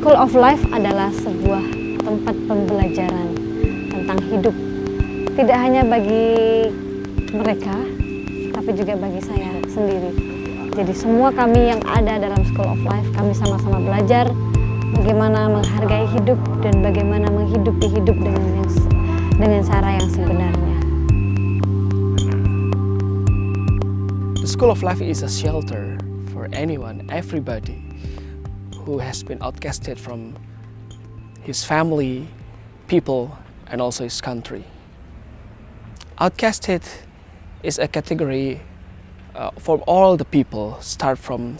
School of Life adalah sebuah tempat pembelajaran tentang hidup. Tidak hanya bagi mereka, tapi juga bagi saya sendiri. Jadi semua kami yang ada dalam School of Life, kami sama-sama belajar bagaimana menghargai hidup dan bagaimana menghidupi hidup dengan cara yang sebenarnya. The School of Life is a shelter for anyone, everybody who has been outcasted from his family, people, and also his country. Outcasted is a category for all the people, start from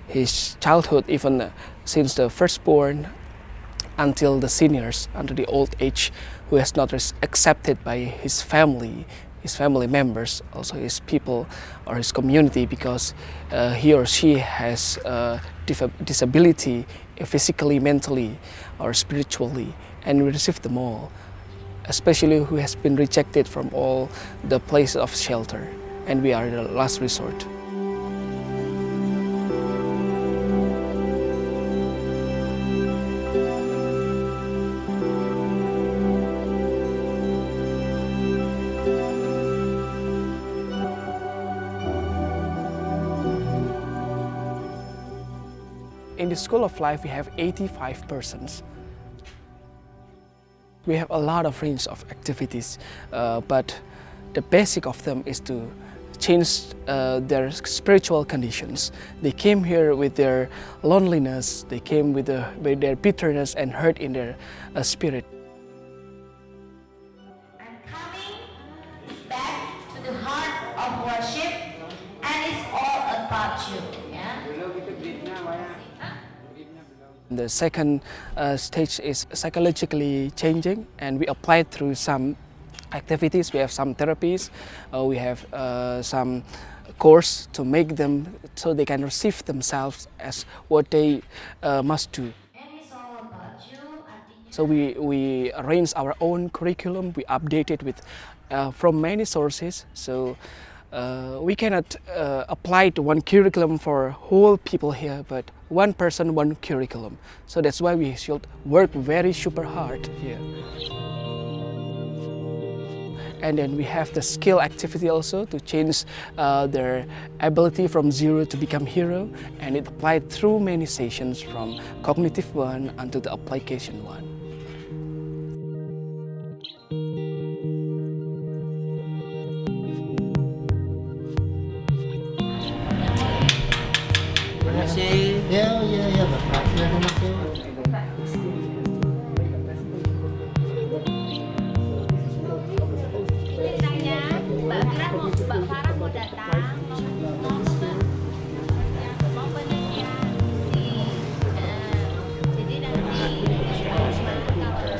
his childhood, even since the firstborn until the seniors, until the old age, who has not accepted by his family members, also his people or his community, because he or she has a disability, physically, mentally, or spiritually, and we receive them all, especially who has been rejected from all the places of shelter, and we are the last resort. In the School of Life, we have 85 persons. We have a lot of range of activities, but the basic of them is to change their spiritual conditions. They came here with their loneliness, they came with their bitterness and hurt in their spirit. And coming back to the heart of worship, and it's all about you. Yeah? The second stage is psychologically changing, and we apply through some activities. We have some therapies, we have some course to make them so they can receive themselves as what they must do. And it's all about you. So we arrange our own curriculum, we update it with from many sources. So we cannot apply to one curriculum for whole people here, but one person, one curriculum. So that's why we should work very super hard here. And then we have the skill activity also to change their ability from zero to become hero, and it applied through many sessions from cognitive one until the application one. Ya, Bapak. Ceritanya, Mbak Farah mau datang, mau penelitian sih. Jadi nanti harus masuk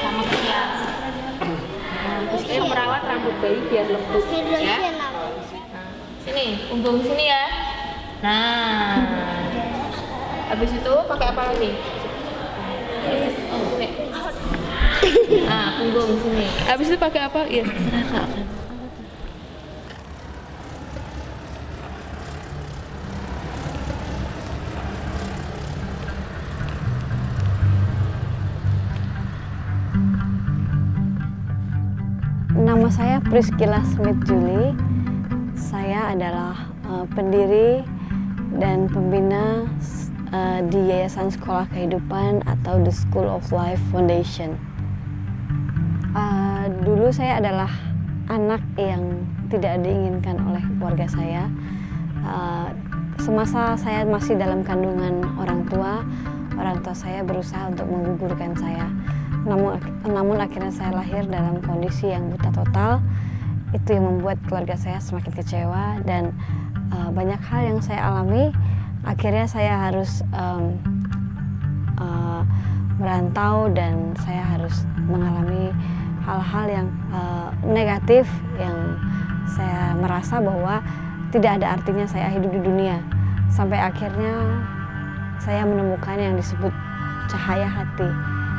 sama Kia. Terus merawat rambut bayi biar lembut ya. Sini, punggung sini ya. Nah, habis itu pakai apa lagi? Sini. Nah, punggung sini. Habis itu pakai apa? Iya. Nama saya Priscilla Smith Julie. Saya adalah pendiri dan pembina di Yayasan Sekolah Kehidupan atau The School of Life Foundation. Dulu saya adalah anak yang tidak diinginkan oleh keluarga saya. Semasa saya masih dalam kandungan orang tua saya berusaha untuk menggugurkan saya. Namun akhirnya saya lahir dalam kondisi yang buta total. Itu yang membuat keluarga saya semakin kecewa, dan banyak hal yang saya alami. Akhirnya saya harus merantau, dan saya harus mengalami hal-hal yang negatif, yang saya merasa bahwa tidak ada artinya saya hidup di dunia. Sampai akhirnya saya menemukan yang disebut cahaya hati.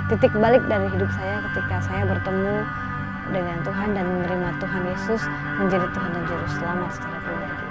Titik balik dari hidup saya ketika saya bertemu dengan Tuhan dan menerima Tuhan Yesus menjadi Tuhan dan Juru Selamat secara pribadi.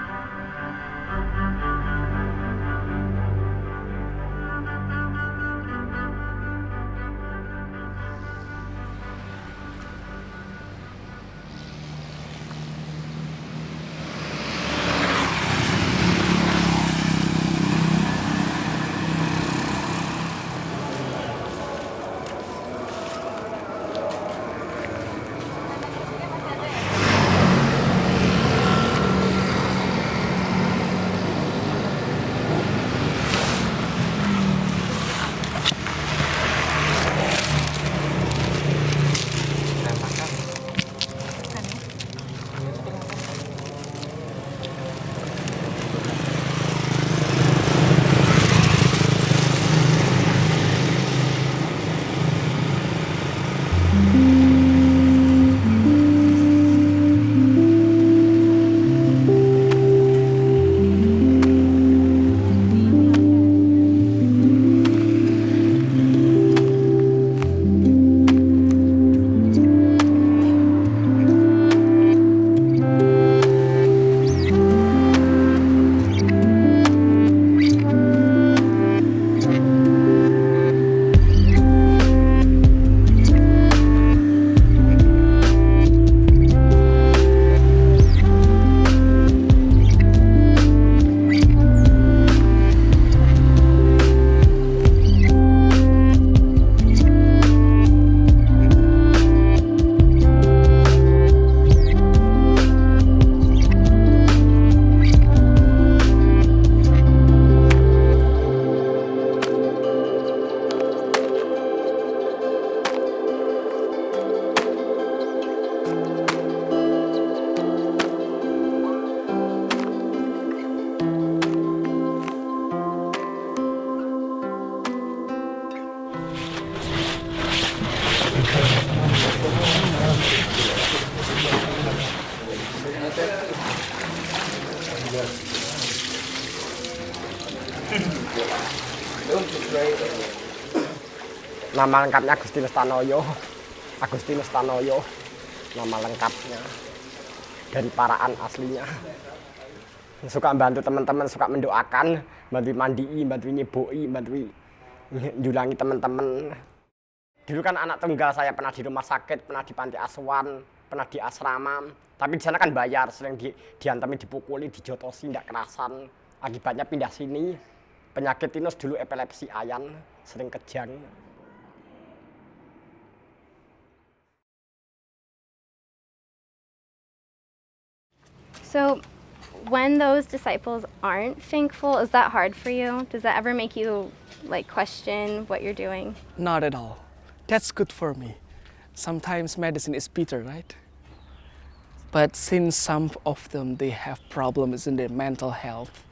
Nama lengkapnya Agustinus Tanoyo. Agustinus Tanoyo nama lengkapnya. Dari Paraan aslinya. Suka bantu teman-teman, suka mendoakan, bantu mandii, bantu nyeboi, bantu julangi teman-teman. Dulu kan anak tunggal saya pernah di rumah sakit, pernah di panti asuhan, pernah di asrama. Tapi di sana kan bayar, sering diantemi, dipukuli, dijotosi, tidak kerasan. Akibatnya pindah sini. Penyakit tinus dulu epilepsi ayan, sering kejang. So, when those disciples aren't thankful, is that hard for you? Does that ever make you question what you're doing? Not at all. That's good for me. Sometimes medicine is bitter, right? But since some of them, they have problems in their mental health,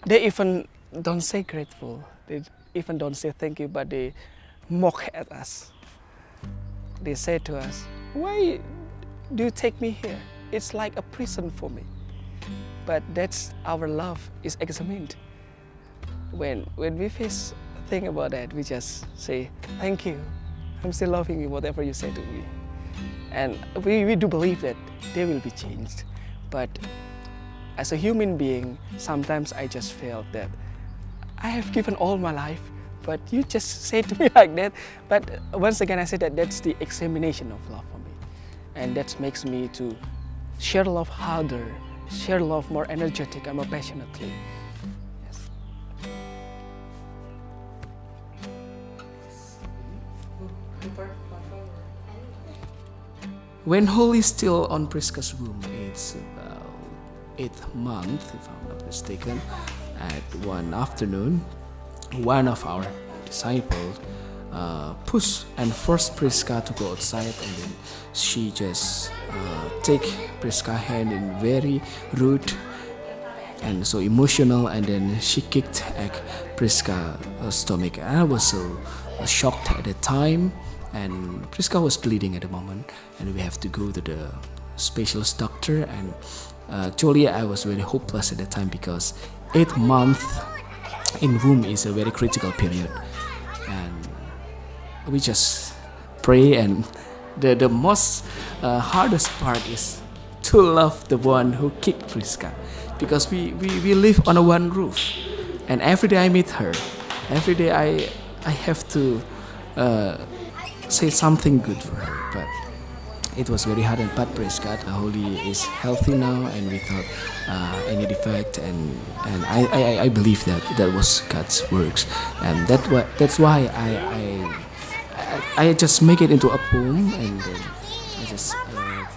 they even don't say grateful. They even don't say thank you, but they mock at us. They say to us, "Why do you take me here? It's like a prison for me." But that's our love is examined. When we face think about that, we just say, "Thank you. I'm still loving you, whatever you say to me." And we do believe that they will be changed. But as a human being, sometimes I just felt that I have given all my life, but you just say to me like that. But once again, I say that that's the examination of love for me. And that makes me to share love harder, share love more energetic and more passionately. Yes. When Holly is still on Priska's womb, it's about 8th month, if I'm not mistaken. At one afternoon, one of our disciples pushed and forced Priska to go outside, and then she just take Priska's hand in very rude and so emotional, and then she kicked at Priska's stomach. I was so shocked at the time, and Priska was bleeding at the moment, and we have to go to the specialist doctor, and Actually, I was very hopeless at that time because 8 months in womb is a very critical period, and we just pray. And the most hardest part is to love the one who kicked Priska, because we live on a one roof, and every day I meet her, every day I have to say something good for her, but it was very hard. But praise God, Holly is healthy now and without any defect, and I believe that was God's works, and that's why I just make it into a poem, and then I just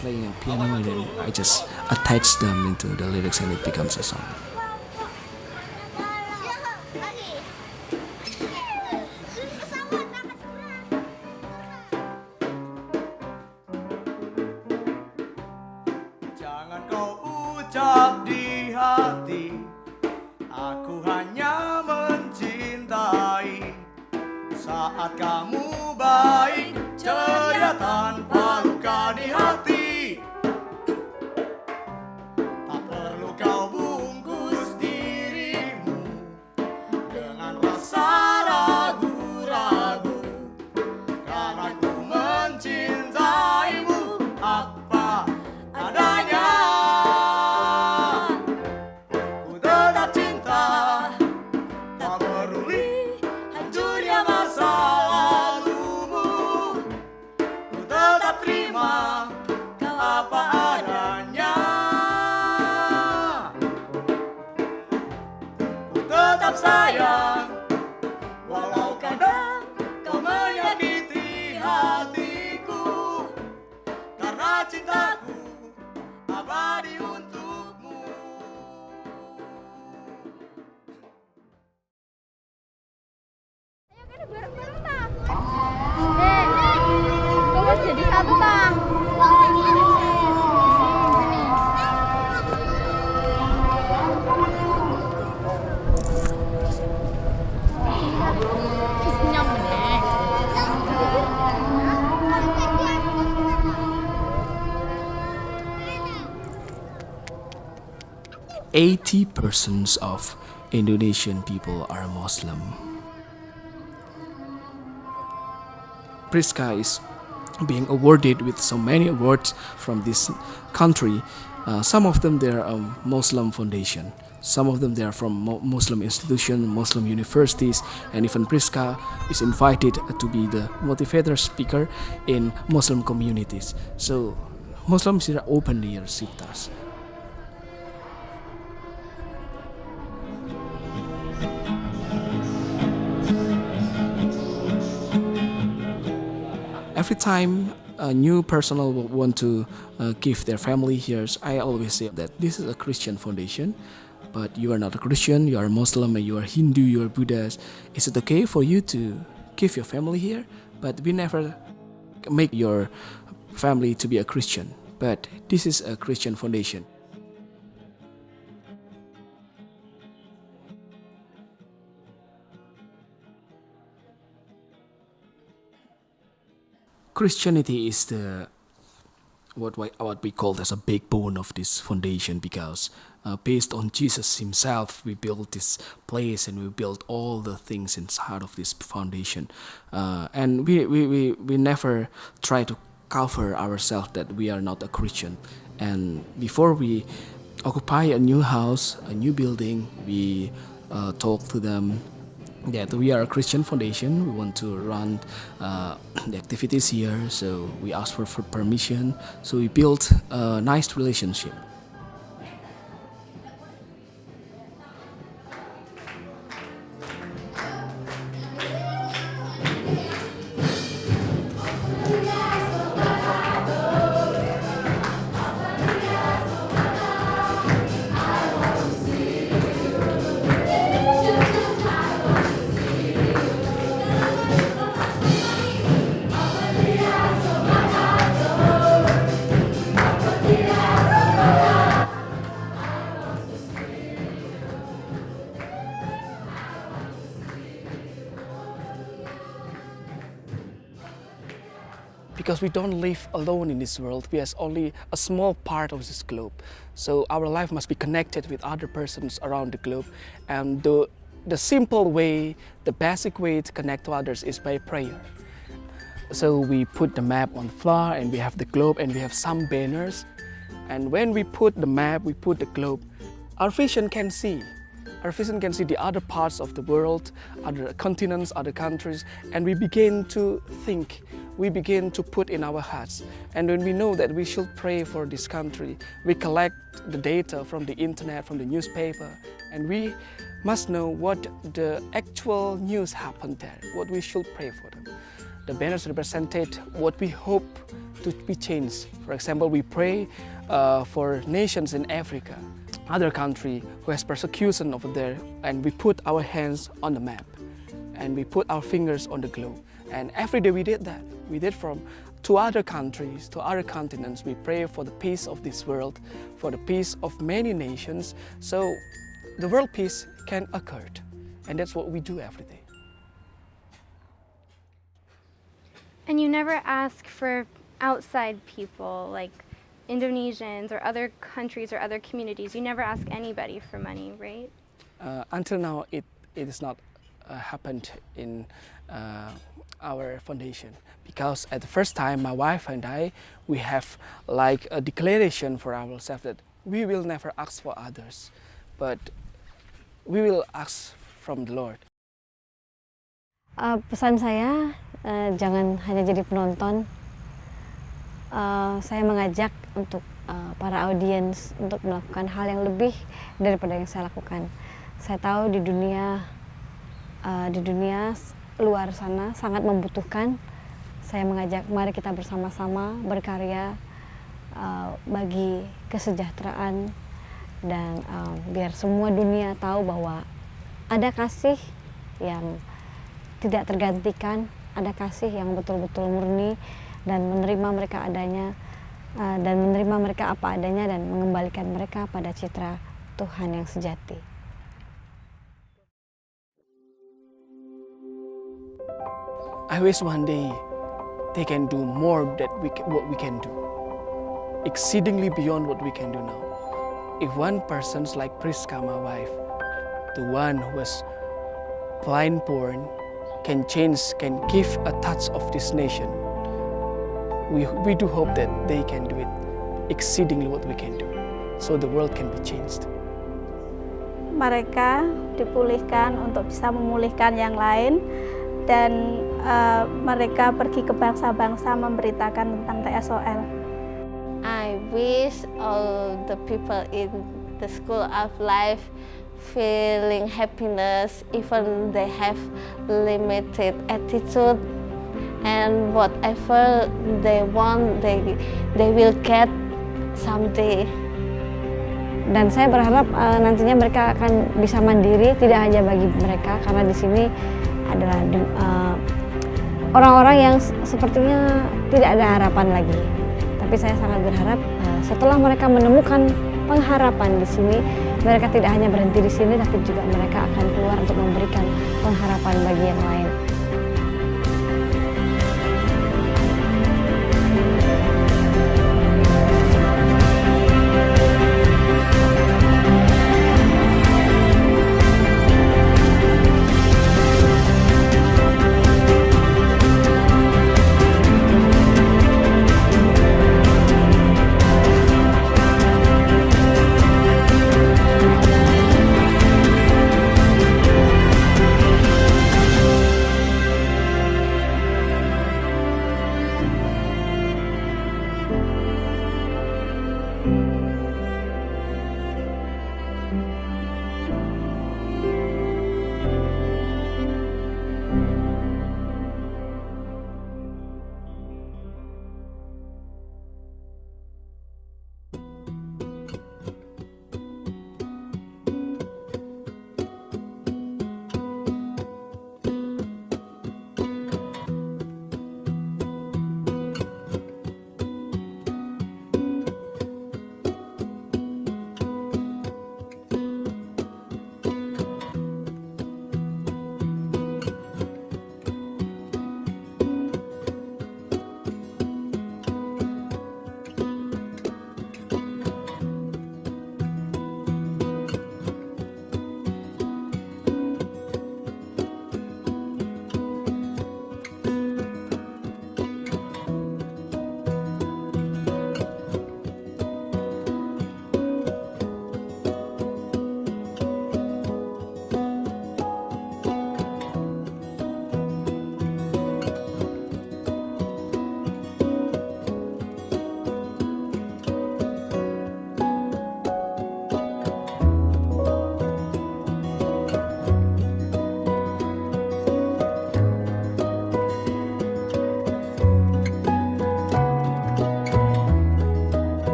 playing a piano, and then I just attach them into the lyrics, and it becomes a song. Jangan kau ucap di hati, aku hanya mencintai. Saat kamu baik, ceria tanpa luka di hati. Tak perlu kau bungkus dirimu dengan rasa ragu-ragu, karena ku mencintaimu apa adanya. Ku tetap cinta, tak peduli hancurnya masa lalumu. Ku tetap terima kau apa adanya. Ku tetap sayang, walau kadang kau menyakiti hatiku, karena cintaku abadi untukmu. Ayo kita bareng-bareng, Tang. Kita jadi satu, Tang. Nyampe. 80% of Indonesian people are Muslim. Priska is being awarded with so many awards from this country. Some of them they are Muslim foundation. Some of them they are from Muslim institutions, Muslim universities, and even Priska is invited to be the motivator speaker in Muslim communities. So Muslims are openly received us. Every time a new person will want to give their family here, I always say that this is a Christian foundation, but you are not a Christian, you are Muslim, and you are Hindu, you are Buddhist. Is it okay for you to give your family here? But we never make your family to be a Christian. But this is a Christian foundation. Christianity is the what we call as a backbone of this foundation, because based on Jesus himself, we built this place and we built all the things inside of this foundation. And we never try to cover ourselves that we are not a Christian. And before we occupy a new house, a new building, we talk to them that we are a Christian foundation. We want to run the activities here, so we ask for permission. So we built a nice relationship. because we don't live alone in this world. We are only a small part of this globe. So our life must be connected with other persons around the globe. And the simple way, the basic way to connect to others is by prayer. So we put the map on the floor, and we have the globe, and we have some banners. And when we put the map, we put the globe, our vision can see. Our vision can see the other parts of the world, other continents, other countries, and we begin to think, we begin to put in our hearts. And when we know that we should pray for this country, we collect the data from the internet, from the newspaper, and we must know what the actual news happened there, what we should pray for them. The banners represented what we hope to be changed. For example, we pray for nations in Africa, other country who has persecution over there, and we put our hands on the map and we put our fingers on the globe. And every day we did that. We did from to other countries, to other continents. We pray for the peace of this world, for the peace of many nations, so the world peace can occur. And that's what we do every day. And you never ask for outside people like Indonesians or other countries or other communities. You never ask anybody for money, right? Until now, it has not happened in our foundation, because at the first time, my wife and I, we have like a declaration for ourselves that we will never ask for others, but we will ask from the Lord. Pesan saya, jangan hanya jadi penonton. Saya mengajak untuk para audiens untuk melakukan hal yang lebih daripada yang saya lakukan. Saya tahu di dunia luar sana sangat membutuhkan. Saya mengajak, mari kita bersama-sama berkarya bagi kesejahteraan dan biar semua dunia tahu bahwa ada kasih yang tidak tergantikan, ada kasih yang betul-betul murni, dan menerima mereka adanya, dan menerima mereka apa adanya, dan mengembalikan mereka pada citra Tuhan yang sejati. I wish one day they can do more than what we can do, exceedingly beyond what we can do now. If one person's like Priska, my wife, the one who was blind born, can change, can give a touch of this nation, we do hope that they can do it exceedingly what we can do, so the world can be changed. Mereka dipulihkan untuk bisa memulihkan yang lain, dan mereka pergi ke bangsa-bangsa memberitakan tentang TSOL. I wish all the people in the school of life feeling happiness, even they have limited attitude, and whatever they want, they will get someday. Dan saya berharap nantinya mereka akan bisa mandiri, tidak hanya bagi mereka, karena di sini adalah orang-orang yang sepertinya tidak ada harapan lagi. Tapi saya sangat berharap setelah mereka menemukan pengharapan di sini, mereka tidak hanya berhenti di sini, tapi juga mereka akan keluar untuk memberikan pengharapan bagi yang lain.